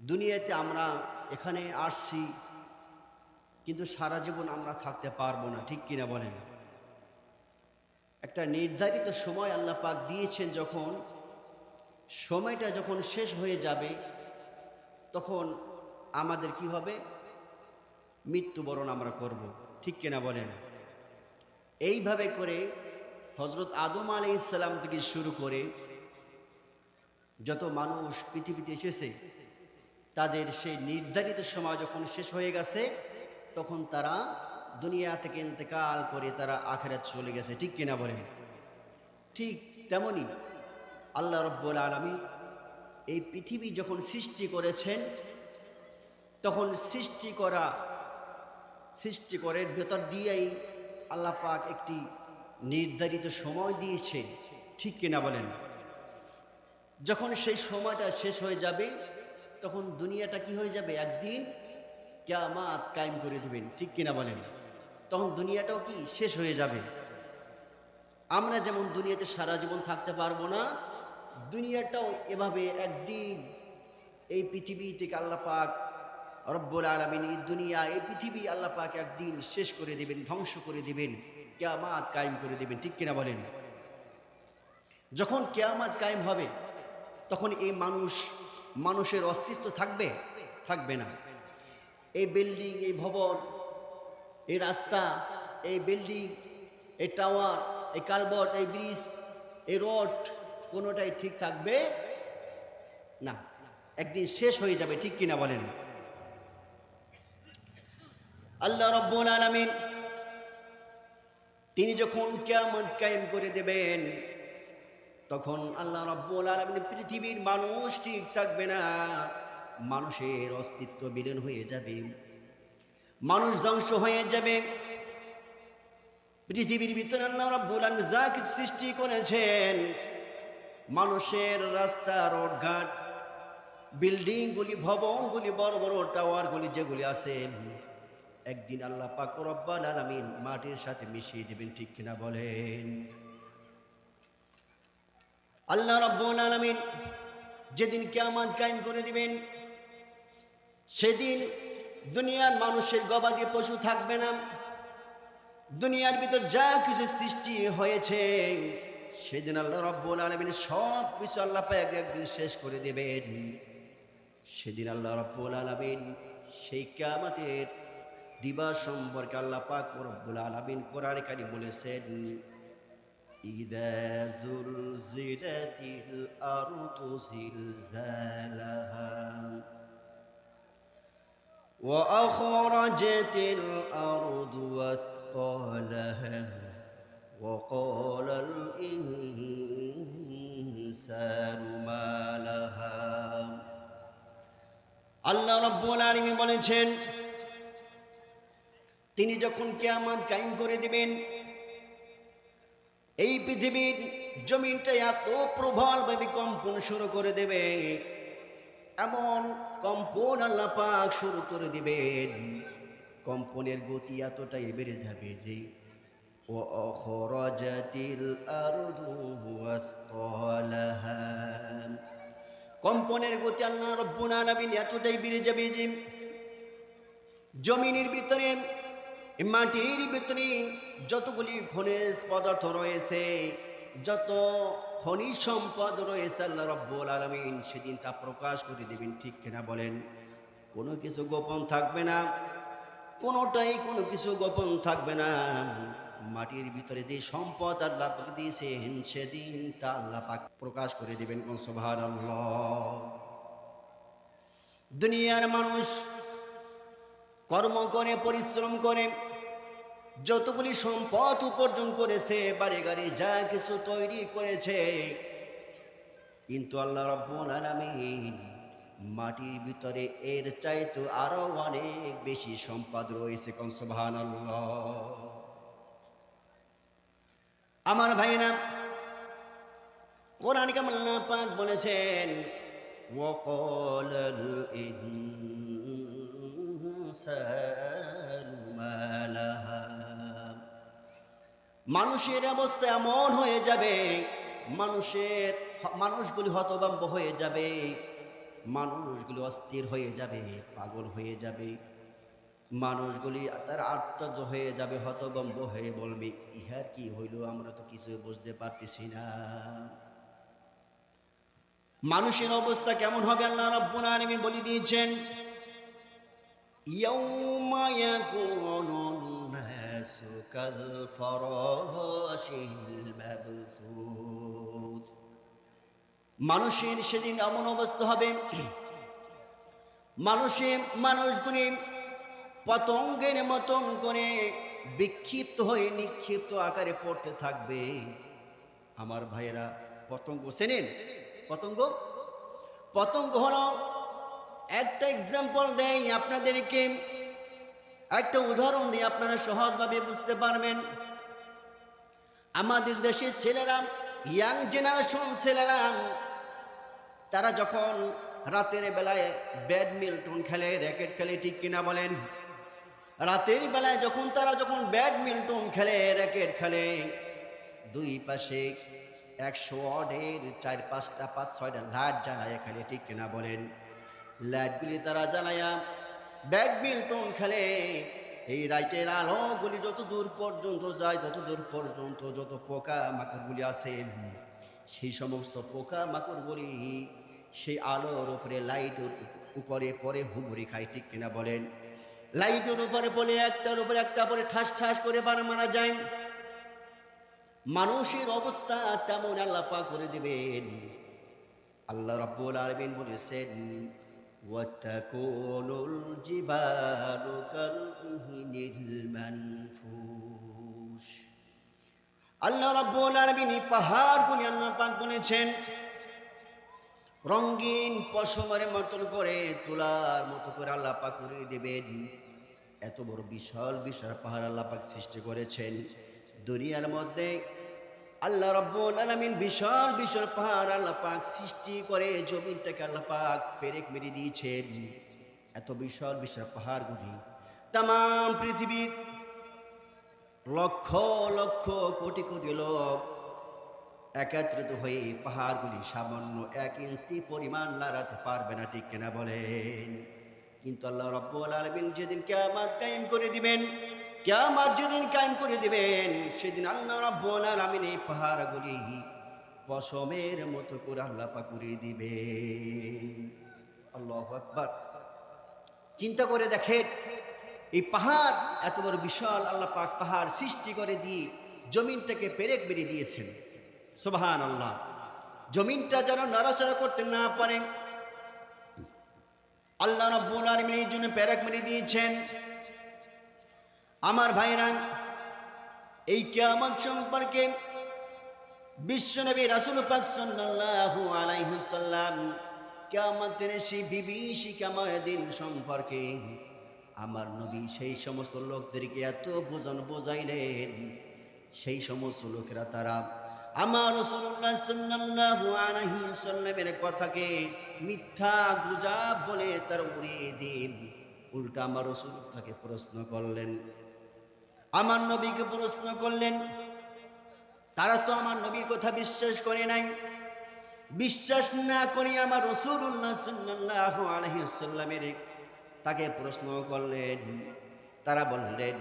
দুনিয়াতে আমরা এখানে আসছি, কিন্তু সারা জীবন আমরা থাকতে পারবো না, ঠিক কিনা বলেন? একটা নির্ধারিত সময় আল্লাহ পাক দিয়েছেন, যখন সময়টা যখন শেষ হয়ে যাবে তখন আমাদের কি হবে? মৃত্যুবরণ আমরা করব, ঠিক কিনা বলেন? এইভাবে করে হজরত আদম আলাইহিস সালাম থেকে শুরু করে যত মানুষ পৃথিবীতে এসেছে, তাদের সেই নির্ধারিত সময় যখন শেষ হয়ে গেছে তখন তারা দুনিয়া থেকে ইন্তেকাল করে তারা আখিরাত চলে গেছে, ঠিক কিনা বলেন? ঠিক তেমনি আল্লাহ রাব্বুল আলামিন এই পৃথিবী যখন সৃষ্টি করেছেন, তখন সৃষ্টি করার ভেতর দিয়েই আল্লাহ পাক একটি নির্ধারিত সময় দিয়েছে, ঠিক কিনা বলেন? যখন সেই সময়টা শেষ হয়ে যাবে তখন দুনিয়াটা কি হয়ে যাবে? একদিন কিয়ামত কায়েম করে দিবেন, ঠিক কিনা বলেন? তখন দুনিয়াটাও কি শেষ হয়ে যাবে। আমরা যেমন দুনিয়াতে সারা জীবন থাকতে পারবো না, দুনিয়াটাও এভাবে একদিন এই পৃথিবী থেকে আল্লাহ পাক রব্বুল আলামিন এই দুনিয়া এই পৃথিবী আল্লাহ পাক একদিন শেষ করে দিবেন, ধ্বংস করে দিবেন, কিয়ামত কায়েম করে দিবেন, ঠিক কিনা বলেন? যখন কিয়ামত কায়েম হবে তখন এই মানুষের অস্তিত্ব থাকবে? থাকবে না। এই বিল্ডিং, এই ভবন, এই রাস্তা, এই বিল্ডিং, এই টাওয়ার, এই কালভার্ট, এই ব্রিজ, এই রোড, কোনোটাই ঠিক থাকবে না, একদিন শেষ হয়ে যাবে, ঠিক কিনা বলেন? আল্লাহ রাব্বুল আলামিন তিনি যখন কিয়ামত কায়েম করে দেবেন তখন আল্লাহ রাব্বুল আলামিন পৃথিবীর মানুষ ঠিক থাকবে না, মানুষের অস্তিত্ব বিলীন হয়ে যাবে, মানুষ ধ্বংস হয়ে যাবে। পৃথিবীর ভিতরে আল্লাহ রাব্বুল আলামিন যা কিছু সৃষ্টি করেছেন, মানুষের রাস্তা, রোডঘাট, বিল্ডিংগুলি, ভবনগুলি, বড় বড় টাওয়ারগুলি যেগুলি আছে, একদিন আল্লাহ পাক রব্বুল আলামিন মাটির সাথে মিশিয়ে দেবেন, ঠিক কিনা বলেন? আল্লাহ রাব্বুল আলামিন যেদিন কিয়ামত কায়েম করে দিবেন সেদিন দুনিয়ার মানুষের গবাদি পশু থাকবে না, দুনিয়ার ভিতর যা কিছু সৃষ্টি হয়েছে সেদিন আল্লাহ রাব্বুল আলামিন সব কিছু আল্লাহ পাক একদিন শেষ করে দেবেন। সেদিন আল্লাহ রাব্বুল আলামিন সেই কিয়ামতের দিবস সম্পর্কে আল্লাহ পাক রব্বুল আলামিন কোরআনে কারিমে বলেছেন, ইযা যুলজিলাতিল আরদু জিলজালাহা ওয়া আখরাজাতিল আরদু আথকালাহা ওয়া ক্বালাল ইনসানু মা লাহা। আল্লাহ রাব্বুল আলামিন বলেছেন, তিনি যখন কিয়ামত কায়েম করে দিবেন এই পৃথিবীর জমিনটা এত প্রবলভাবে কম্পন শুরু করে দেবে, এমন কম্পন আল্লাহ পাক শুরু করে দিবেন, কম্পনের গতি এতটাই বেড়ে যাবে যে ওয়া আখরাজাতিল আরদু আথকালাহা, কম্পনের গতি আল্লাহ রাব্বুল আলামিন এতটাই বেড়ে যাবে যে জমিনের ভিতরে, মাটির ভিতরে যতগুলি খনিজ পদার্থ রয়েছে, যত খনিজ সম্পদ রয়েছে, আল্লাহ রাব্বুল আলামিন সেদিন তা প্রকাশ করে দিবেন, ঠিক কিনা বলেন? কোনো কিছু গোপন থাকবে না, কোনো কিছু গোপন থাকবে না। মাটির ভিতরে যে সম্পদ আল্লাহ পাক দিয়েছেন সেদিন তা আল্লাহ পাক প্রকাশ করে দিবেন। সুবহানাল্লাহ। দুনিয়ার মানুষ কর্ম করে, পরিশ্রম করে, যতগুলি সম্পদ উপার্জন করেছে, বাড়ি গাড়ি যা কিছু তৈরি করেছে, কিন্তু আল্লাহ রাব্বুল আলামিন মাটির ভিতরে এর চাইতে আরো অনেক বেশি সম্পদ রয়েছে। সুবহানাল্লাহ। আমার ভাইরা, কোরআনে কারিমে আল্লাহ পাক বলেছেন, ওয়া ক্বালাল ইনসানু মা লাহা, মানুষের অবস্থা এমন হয়ে যাবে, মানুষগুলি হতভম্ব হয়ে যাবে, মানুষগুলো অস্থির হয়ে যাবে, পাগল হয়ে যাবে। মানুষগুলি তার আশ্চর্য হয়ে যাবে, হতভম্ব হয়ে বলবে, ইহার কি হইল, আমরা তো কিছু বুঝতে পারতেছি না। মানুষের অবস্থা কেমন হবে আল্লাহ রাব্বুল আলামিন বলে দিয়েছেন, ইয়াউমা ইয়াকুনুন নাসু কাল ফারাশিল মাবথুথ। মানুষের সেদিন এমন অবস্থা হবে, মানুষগুলি পতঙ্গের মতন করে বিক্ষিপ্ত হয়ে নিক্ষিপ্ত আকারে পড়তে থাকবে। আমার ভাইয়েরা, পতঙ্গ চেনেন? পতঙ্গ পতঙ্গ হলো, একটা এক্সাম্পল দেই আপনাদেরকে, একটা উদাহরণ দিয়ে আপনারা সহজভাবে বুঝতে পারবেন। আমাদের দেশের ছেলেরা, ইয়াং জেনারেশন ছেলেরা, তারা যখন রাতের বেলায় ব্যাডমিন্টন খেলে, র্যাকেট খেলে, ঠিক কিনা বলেন? রাতের বেলায় যখন ব্যাডমিন্টন খেলে, র্যাকেট খেলে, দুই পাশে 100 ওয়াটের 4-5টা 5-6টা লাইট জ্বালায় খেলে, ঠিক কিনা বলেন? লাইটগুলি তারা জ্বালায়া ব্যাডমিন্টন খেলে। এই লাইটের আলোগুলি যত দূর পর্যন্ত যায়, যত পোকা মাকড়গুলি আছে, সেই সমস্ত পোকা মাকড়গুলি সেই আলোর উপরে, লাইটের উপরে পরে হুবুরি খায়, ঠিক কিনা বলেন? লাইটের উপরে পড়ে একটার উপরে একটা পরে ঠাস ঠাস করে মারা যায়। মানুষের অবস্থা তেমন আল্লাহ পাক করে দিবেন। আল্লাহ রাব্বুল আলামিন বলেছেন, ওয়াতাকুনুল জিবালু কাল-ইহনিল মানফুশ। আল্লাহ রাব্বুল আলামিন পাহাড়গুলি আল্লাহ পাক বলেছেন রঙিন পশমের মতন করে, তুলার মতো করে আল্লাহ পাক করে দিবেন। এত বড় বিশাল বিশাল পাহাড় আল্লাহ পাক সৃষ্টি করেছেন দুনিয়ার মধ্যে। আল্লাহ রাব্বুল আলামিন বিশাল বিশাল পাহাড় আল্লাহ পাক সৃষ্টি করে জমিনটাকে আল্লাহ পাক পেরেক মেরে দিয়েছেন। এত বিশাল বিশাল পাহাড়গুলি তামাম পৃথিবীর লক্ষ লক্ষ কোটি কোটি লোক একত্রিত হয়ে পাহাড়গুলি সামান্য 1 ইঞ্চি পরিমাণ নাড়াতে পারবে না, ঠিক কিনা বলেন? কিন্তু আল্লাহ রাব্বুল আলামিন যেদিন কিয়ামত কায়েম করে দিবেন, সেদিন আল্লাহ রাব্বুল আলামিন এই পাহাড়গুলি পশমের মতো করে আল্লাহ পাক করে দিবেন। আল্লাহু আকবার। চিন্তা করে দেখেন, এই পাহাড় এত বড় বিশাল আল্লাহ পাক পাহাড় সৃষ্টি করে দিয়ে জমিনটাকে পেরেক মেরে দিয়েছেন। সুবহানাল্লাহ। জমিনটা যেন নড়াচড়া করতে না পারে, আল্লাহ রাব্বুল আলামিন এই জন্য পেরেক মেরে দিয়েছেন। আমার ভাইরা, এই কিয়ামত সম্পর্কে বিশ্বনবী রাসূল পাক সাল্লাল্লাহু আলাইহি ওয়াসাল্লাম কিয়ামতের সেই বিভীষিকাময় দিন সম্পর্কে আমার নবী সেই সমস্ত লোকদেরকে এত বোঝাইলেন, সেই সমস্ত লোকেরা তারা আমার রাসূলুল্লাহ সাল্লাল্লাহু আলাইহি ওয়াসাল্লামের কথাকে মিথ্যা গুজব বলে তার উড়িয়ে দিন। উল্টা আমার রাসূলকে প্রশ্ন করলেন, আমার নবীকে প্রশ্ন করলেন। তারা তো আমার নবীর কথা বিশ্বাস করে নাই। বিশ্বাস না করে আমার রাসূলুল্লাহ সাল্লাল্লাহু আলাইহি ওয়াসাল্লামের তাকে প্রশ্ন করলেন। তারা বললেন,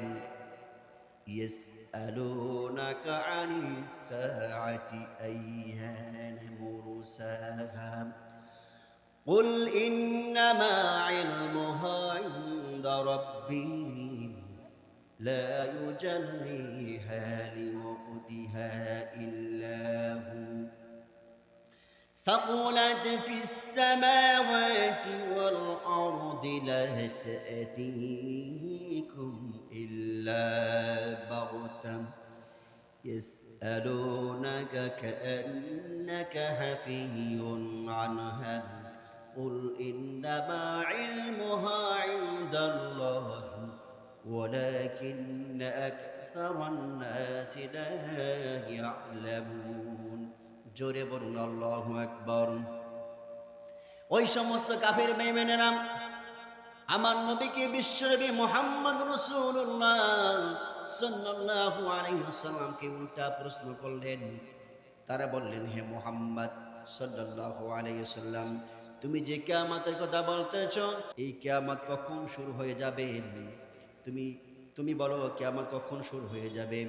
ইয়াসআলুনাকা আনিস সাআতি আইয়ানা মুরসাহা কুল ইন্নামা ইলমুহা ইনদা রাব্বী লা ইউজাল্লিহা লিওয়াক্তিহা ইল্লা হু ثقلت في السماوات والأرض لا تأتيكم إلا بغتة يسألونك كأنك حفي عنها قل إنما علمها عند الله ولكن أكثر الناس لا يعلمون। জোরে বলুন আল্লাহু আকবার। ওই সমস্ত কাফের বেঈমানেরা আমার নবীকে বিশ্বনবী মুহাম্মদ রাসূলুল্লাহ সাল্লাল্লাহু আলাইহি ওয়াসাল্লামকে উল্টা প্রশ্ন করলেন। তারা বললেন, হে মুহাম্মদ সাল্লাল্লাহু আলাইহি ওয়াসাল্লাম, তুমি যে কিয়ামতের কথা বলতেছ, এই কিয়ামত কখন শুরু হয়ে যাবে? তুমি তুমি বলো কিয়ামত কখন শুরু হয়ে যাবে?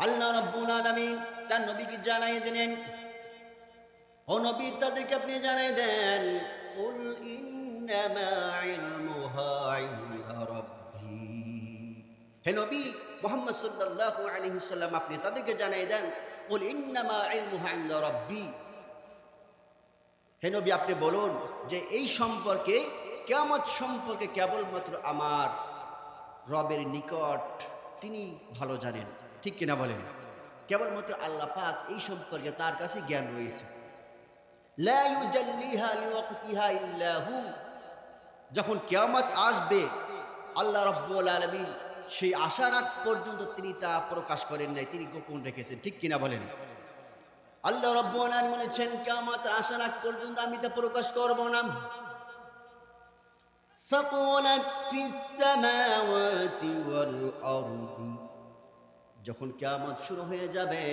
আল্লাহ রাব্বুল আলামিন তার নবীকে জানাই দিলেন, ও নবী তাদেরকে আপনি জানাই দেন, কুল ইন্নামা ইলমুহা ইনদা রাব্বি। হে নবী মুহাম্মদ সাল্লাল্লাহু আলাইহি ওয়াসাল্লাম, আপনি তাদেরকে জানাই দেন, কুল ইন্নামা ইলমুহা ইনদা রাব্বি। হে নবী আপনি বলুন যে এই সম্পর্কে, কিয়ামত সম্পর্কে কেবলমাত্র আমার রবের নিকট তিনি ভালো জানেন, ঠিক কিনা বলেন? কেবলমাত্র আল্লাহ পাক এই সম্পর্কে তার কাছে জ্ঞান রয়েছে। লা ইউজাল্লিহা লিওয়াক্তিহা ইল্লা হু। যখন কিয়ামত আসবে, আল্লাহ রাব্বুল আলামিন সেই আসার আগ পর্যন্ত তিনি তা প্রকাশ করেন নাই, তিনি গোপন রেখেছেন, ঠিক কিনা বলেন? আল্লাহ রাব্বুল আলামিন বলেছেন কিয়ামত আসার আগ পর্যন্ত আমি তা প্রকাশ করব না। সাকুলাত ফিস সামাওয়াতি ওয়াল আরদি। যখন কিয়ামত শুরু হয়ে যাবে,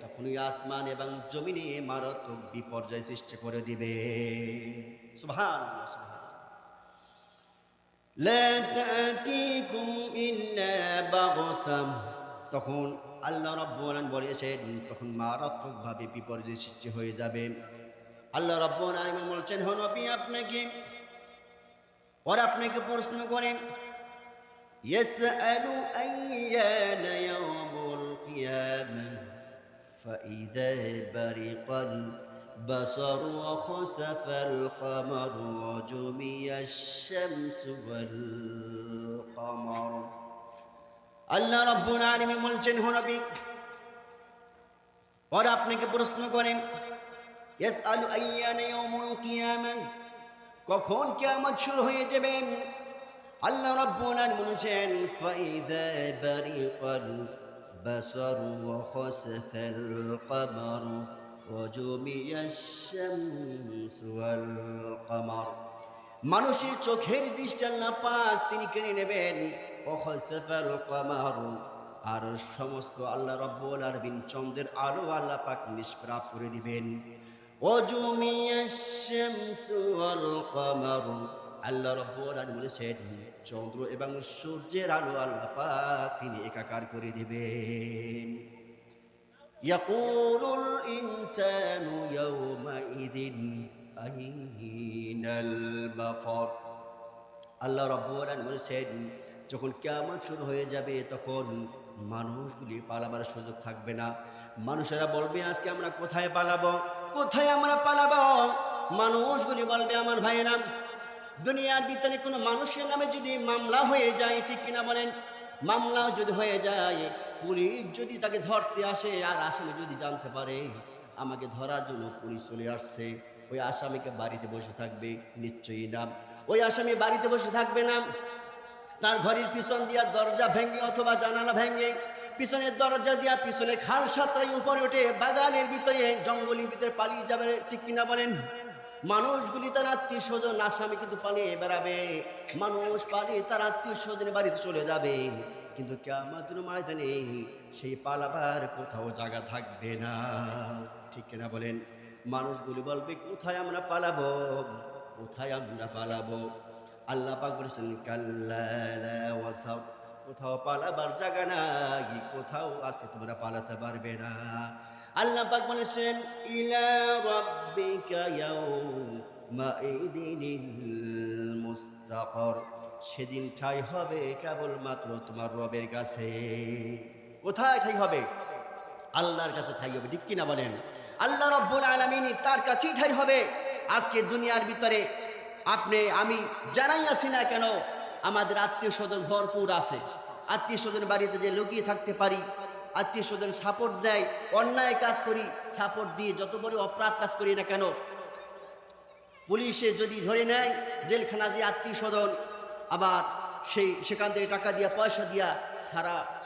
তখনই আসমান এবং জমিনে মারাত্মক বিপর্যয় সৃষ্টি করে দিবে। সুবহানাল্লাহ, সুবহানাল্লাহ। লা তা'তিকুম ইল্লা বাগতাম। তখন আল্লাহ রাব্বুল আলামিন বলেছেন তখন মারাত্মকভাবে বিপর্যয় সৃষ্টি হয়ে যাবে। আল্লাহ রাব্বুল আলামিন বলছেন, হে নবী আপনাকে প্রশ্ন করেন, ইয়াসআলু আইয়ানা ইয়াউমুল কিয়ামাহ ফাইযা বারিকাল বাসারু ওয়া খাসাফাল কামারু ওয়া জুমিয়াশ শামসু ওয়াল কামার। আল্লাহ রাব্বুল আলামিন বলছেন, হে নবী আপনাকে প্রশ্ন করেন, ইয়াসআলু আইয়ানা ইয়াউমুল কিয়ামাহ, কখন কিয়ামত শুরু হয়ে যাবে? আল্লাহ রাব্বুল আলামিন বলেছেন, ফাইযা বারিকাল বাসারু ওয়া খাসাফাল কামারু ওয়া জুমিয়াশ শামসু ওয়াল কামার। মানুষের চোখের দৃষ্টি আল্লাহ পাক তিনি কেড়ে নেবেন, ওয়া খাসাফাল কামারু, আর সমস্ত আল্লাহ রাব্বুল আলামিন চন্দ্রের আলো আল্লাহ পাক নিষ্প্রাপ করে দিবেন। ওয়া জুমিয়াশ শামসু ওয়াল কামার, আল্লাহ রাব্বুল আলামিন বলেছেন চন্দ্র এবং সূর্যের আলো আল্লাহ পাক তিনি একাকার করে দিবেন। ইয়াকুলুল ইনসানু ইয়াওমাইযিন আইনাল মাফার। আল্লাহ রাব্বুল আলামিন বলেছেন যখন কিয়ামত শুরু হয়ে যাবে তখন মানুষগুলি পালাবার সুযোগ থাকবে না। মানুষেরা বলবে আজকে আমরা কোথায় পালাবো, কোথায় আমরা পালাবো? মানুষগুলি বলবে আমার ভাইয়েরা, দুনিয়ার ভিতরে কোনো মানুষের নামে যদি মামলা হয়ে যায়, ঠিক কিনা বলেন? মামলা যদি হয়ে যায়, পুলিশ যদি তাকে ধরতে আসে আর আসামি যদি জানতে পারে আমাকে ধরার জন্য পুলিশ চলে আসছে, ওই আসামিকে বাড়িতে বসে থাকবে? নিশ্চয়ই না। ওই আসামি বাড়িতে বসে থাকবে না, তার ঘরের পিছন দিয়া দরজা ভেঙে অথবা জানালা ভেঙে পিছনের দরজা দিয়া পিছনে খাল সাঁতরাই উপরে ওঠে বাগানের ভিতরে জঙ্গলের ভিতরে পালিয়ে যাবে, ঠিক কিনা বলেন? মানুষগুলি তার আত্মীয় স্বজন, আসামি কিন্তু পালিয়ে বেড়াবে, মানুষ পালিয়ে তার আত্মীয় স্বজনের বাড়িতে চলে যাবে, কিন্তু কিয়ামতের ময়দানে সেই পালাবার কোথাও জায়গা থাকবে না, ঠিক কিনা বলেন? মানুষগুলি বলবে কোথায় আমরা পালাবো, কোথায় আমরা পালাবো? আল্লাহ পাক বলেছেন কাল্লা লা ওয়াসার, কোথাও পালাবার জায়গা নাই, কোথাও আজকে তোমরা পালাতে পারবে না। আল্লাহ পাক বলেছেন ইলা রাব্বিকা ইয়াউমাইদিনিল মুস্তাকর, সেদিন ঠাঁই হবে কেবলমাত্র তোমার রবের কাছে। কোথায় ঠাঁই হবে? আল্লাহর কাছে ঠাঁই হবে, ঠিক কিনা বলেন? আল্লাহ রাব্বুল আলামিন তার কাছেই ঠাঁই হবে। আজকে দুনিয়ার ভিতরে আপনি আমি জানাই আছি না কেন, আমাদের আত্মীয় স্বজন ভরপুর আছে, আত্মীয় স্বজন বাড়িতে যে লুকিয়ে থাকতে পারি, আত্মীয় স্বজন সাপোর্ট দেয়, অন্যায় কাজ করি সাপোর্ট দিয়ে যত বড় অপরাধ কাজ করি না কেন, পুলিশে যদি ধরে নেয় জেলখানা যে আত্মীয় স্বজন আবার সেখান থেকে টাকা দিয়া পয়সা দিয়া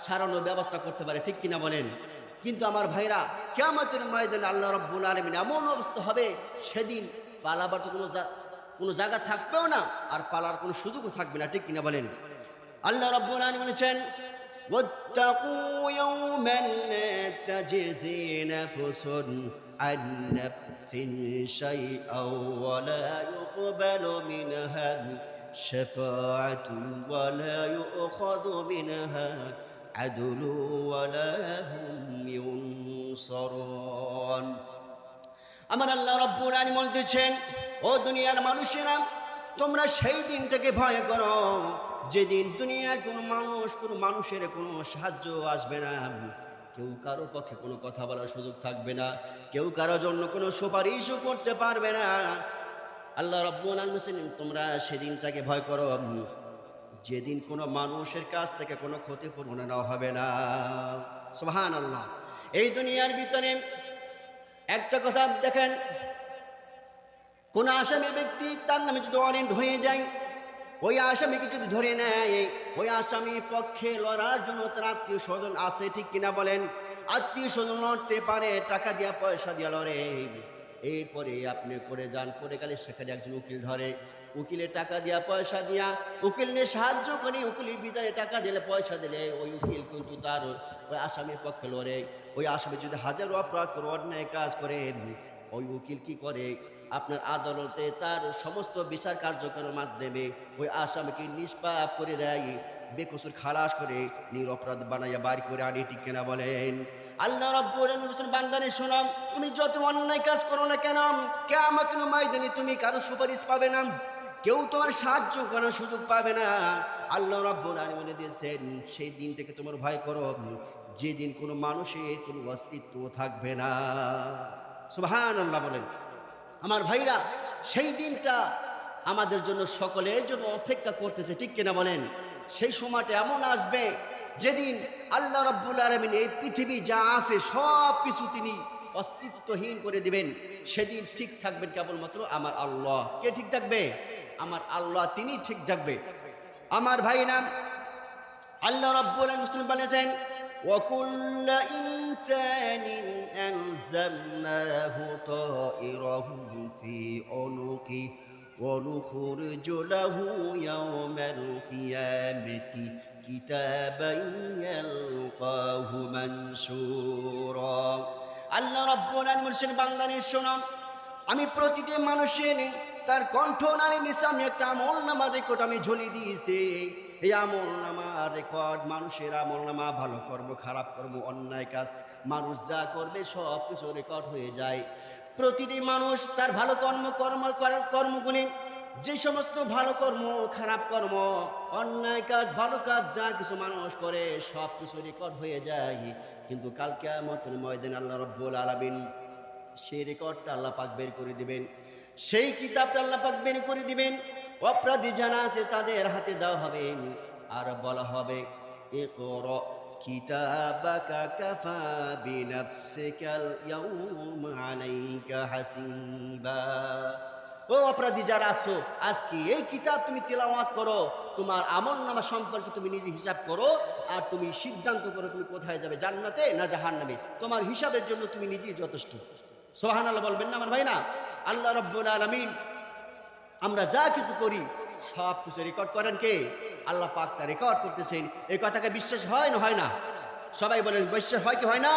সারানোর ব্যবস্থা করতে পারে, ঠিক কিনা বলেন? কিন্তু আমার ভাইরা কিয়ামতের ময়দানে আল্লাহ রাব্বুল আলামিন এমন অবস্থা হবে সেদিন পালাবার তো কোনো জায়গা থাকবেও না, আর পালার কোনো সুযোগও থাকবে না, ঠিক কিনা বলেন? আল্লাহ রাব্বুল আলামিন বলেছেন ওয়াত্তাকু ইয়াওমান লা তাজজি নাফসুন عن نفس شيئا ولا يقبل منها شفاعة ولا يؤخذ منها عدل ولا هم ينصرون আমার আল্লাহ রাব্বুল আলামিন বলতেছেন, ও দুনিয়ার মানুষেরা, তোমরা সেই দিনটাকে ভয় করো যেদিন দুনিয়ার কোনো মানুষের কোনো সাহায্য আসবে না, কেউ কারো পক্ষে কোনো কথা বলার সুযোগ থাকবে না, কেউ কারো জন্য কোনো সুপারিশও করতে পারবে না। আল্লাহ রাব্বুল আলামিন বলেন, তোমরা সেদিনটাকে ভয় করো যেদিন কোনো মানুষের কাছ থেকে কোনো ক্ষতিপূরণ নেওয়া হবে না। সুবহানাল্লাহ। এই দুনিয়ার ভিতরে একটা কথা দেখেন, কোন আসামি ব্যক্তি তার নামে যদি ওয়ারেন্ট হয়ে যায়, ওই আসামিকে যদি ধরে নেয়, ওই আসামির পক্ষে লড়ার জন্য তার আত্মীয় স্বজন আছে, ঠিক কিনা বলেন? আত্মীয় স্বজন লড়তে পারে, টাকা দিয়া পয়সা দিয়া লড়ে। এরপরে আপনি করে যান, করে গেলে সেখানে একজন উকিল ধরে, উকিলের টাকা দিয়া পয়সা দিয়া উকিল নিয়ে সাহায্য করে, উকিলের ভিতরে টাকা দিলে পয়সা দিলে ওই উকিল কিন্তু তার ওই আসামির পক্ষে লড়ে। ওই আসামি যদি হাজারো অপরাধ করে, অন্যায় কাজ করে, ওই উকিল কি করে, আপনার আদালতে তার সমস্ত বিচার কার্যক্রমের মাধ্যমে ওই আসামিকে নিষ্পাপ করে দেয়, বেকসুর খালাস করে নিরপরাধ বানাইয়া বাড়ি করে আনি, ঠিক কিনা বলেন? আল্লাহ রাব্বুল আলামিন বান্দারে শোনো, তুমি যত অন্যায় কাজ করো না কেন, কিয়ামতের ময়দানে তুমি কারো সুপারিশ পাবে না, কেউ তোমার সাহায্য করার সুযোগ পাবে না। আল্লাহ রাব্বুল আলামিন বলে দিয়েছেন, সেই দিনটাকে তোমার ভয় করো যেদিন কোনো মানুষের কোনো অস্তিত্ব থাকবে না। সুবহানাল্লাহ বলেন। আমার ভাইরা, সেই দিনটা আমাদের জন্য, সকলের জন্য অপেক্ষা করতেছে, ঠিক কিনা বলেন? সেই সময়টা এমন আসবে যেদিন আল্লাহ রাব্বুল আলামিন এই পৃথিবী যা আছে সব কিছু তিনি অস্তিত্বহীন করে দিবেন। সেদিন ঠিক থাকবেন কেবলমাত্র আমার আল্লাহ। কে ঠিক থাকবে? আমার আল্লাহ, তিনি ঠিক থাকবে। আমার ভাইরা, আল্লাহ রাব্বুল আলামিন বলেছেন, وَكُلَّ إِنسَانٍ أَلْزَمْنَاهُ طَائِرَهُ فِي عُنُقِهِ وَنُخْرِجُ لَهُ يَوْمَ الْقِيَامَةِ كِتَابًا يَلْقَاهُ مَنشُورًا। আল্লাহ রাব্বুল আলামিন বলেছেন, বান্দারে শোনো, আমি প্রতিটি মানুষের তার কণ্ঠনালীর নিচে আমি একটা আমলনামার রেকর্ড আমি ঝুলিয়ে দিয়েছি। এই আমলনামার রেকর্ড, মানুষের আমলনামা, ভালো কর্ম, খারাপ কর্ম, অন্যায় কাজ, মানুষ যা করবে সব কিছু রেকর্ড হয়ে যায়। প্রতিটি মানুষ তার ভালো কর্মগুলি, যে সমস্ত ভালো কর্ম, খারাপ কর্ম, অন্যায় কাজ, ভালো কাজ যা কিছু মানুষ করে সব কিছু রেকর্ড হয়ে যায়। কিন্তু কাল কিয়ামতের ময়দানে আল্লাহ রাব্বুল আলামিন সেই রেকর্ডটা আল্লাহ পাক বের করে দিবেন, সেই কিতাবটা আল্লাহ পাক বের করে দিবেন। অপরাধী যারা আছে তাদের হাতে দেওয়া হবে, আর বলা হবে, ইকরা কিতাবাকা কাফা বিনাফসিকাল ইয়াউমা আলাইকা হাসিবা। ও অপরাধী যারা আছো, আজকে এই কিতাব তুমি তেলাওয়াত করো, তোমার আমলনামা সম্পর্কে তুমি নিজে হিসাব করো, আর তুমি সিদ্ধান্ত করো তুমি কোথায় যাবে, জান্নাতে না জাহান্নামে। তোমার হিসাবের জন্য তুমি নিজেই যথেষ্ট। সুবহানাল্লাহ বলবেন না আমার ভাই? না, আল্লাহ রাব্বুল আলামিন আমরা যা কিছু করি সব কিছু রেকর্ড করেন কে? আল্লাহ পাক তা রেকর্ড করতেছেন। এই কথাকে বিশ্বাস হয় না হয় না? সবাই বলেন, বিশ্বাস হয় কি হয় না?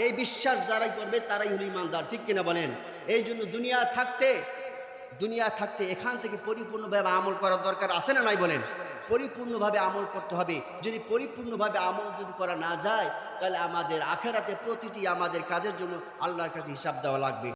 এই বিশ্বাস যারাই করবে তারাই হলো ইমানদার, ঠিক কিনা বলেন? এই জন্য দুনিয়া থাকতে এখান থেকে পরিপূর্ণভাবে আমল করার দরকার আছে না নাই বলেন? পরিপূর্ণভাবে আমল করতে হবে। যদি পরিপূর্ণভাবে আমল যদি করা না যায়, তাহলে আমাদের আখেরাতে প্রতিটি আমাদের কাজের জন্য আল্লাহর কাছে হিসাব দেওয়া লাগবে।